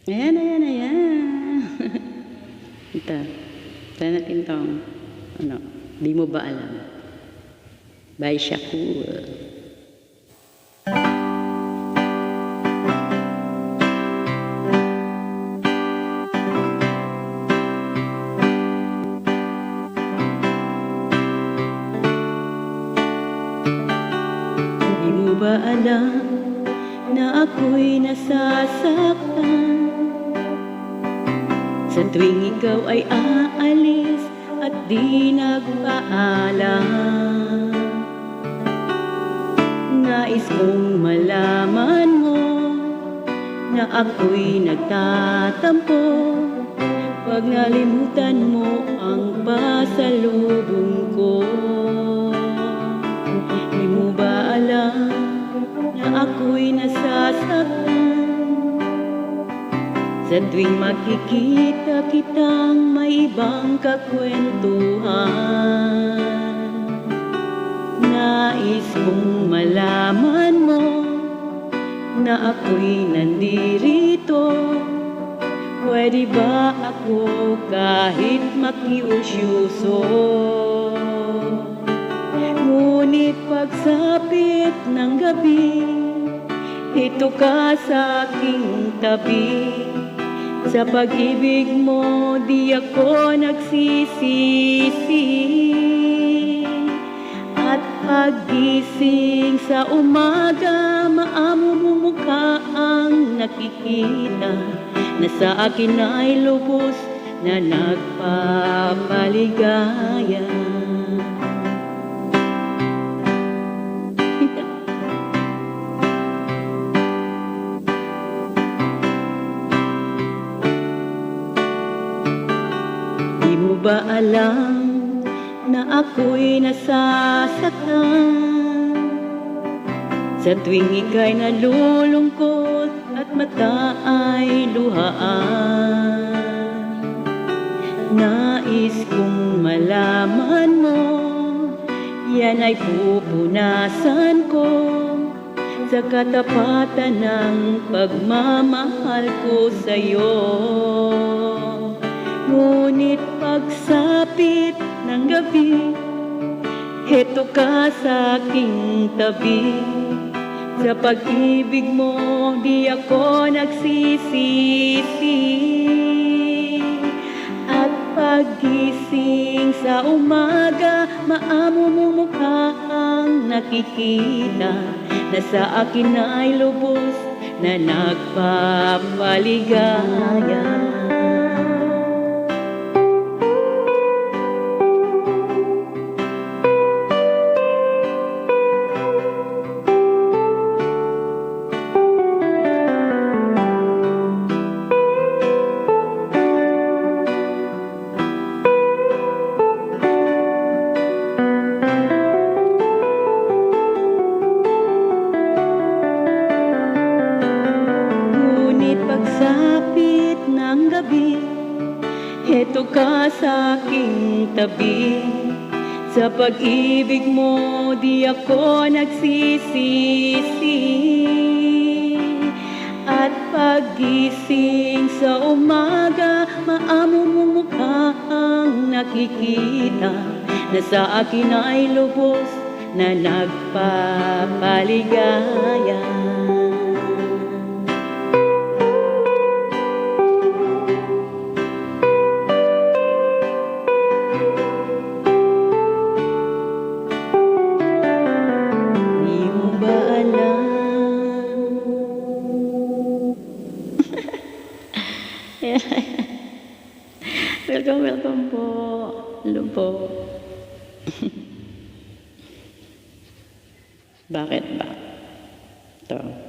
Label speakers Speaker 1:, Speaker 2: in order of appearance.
Speaker 1: Ayan, ayan, ayan. Ito. Try natin tong, di mo ba alam? By Shakur. Di mo ba alam na ako'y nasasaktan sa tuwing ikaw ay aalis at di nagpaalam? Nais kong malaman mo na ako'y nagtatampo pag nalimutan mo ang pasalubong ko. Di mo ba alam na ako'y nasasaktan sa tuwing makikita kitang may ibang kakwentuhan? Nais kong malaman mo na ako'y nandirito. Pwede ba ako kahit makiusyuso? Ngunit pagsapit ng gabi, ito ka sa aking tabi. Sa pag-ibig mo di ako nagsisisi. At paggising sa umaga, maamo mong mukha ang nakikita, na sa akin ay lubos na nagpapaligaya. Di mo ba alam na ako'y nasasaktan sa tuwing ika'y nalulungkot at mata ay luhaan? Nais kong malaman mo, yan ay pupunasan ko sa katapatan ng pagmamahal ko sa'yo. Ngunit pagsapit ng gabi, heto ka sa aking tabi. Sa pag-ibig mo di ako nagsisisi. At paggising sa umaga, maamo mong mukha ang nakikita, na sa akin ay lubos na nagpapaligaya. Pagsapit ng gabi, heto ka sa aking tabi. Sa pag-ibig mo di ako nagsisisi. At paggising sa umaga, maamo mong mukha ang nakikita, na sa akin ay lubos na nagpapaligaya. Welcome po. Hello po. Bakit ba? Ito.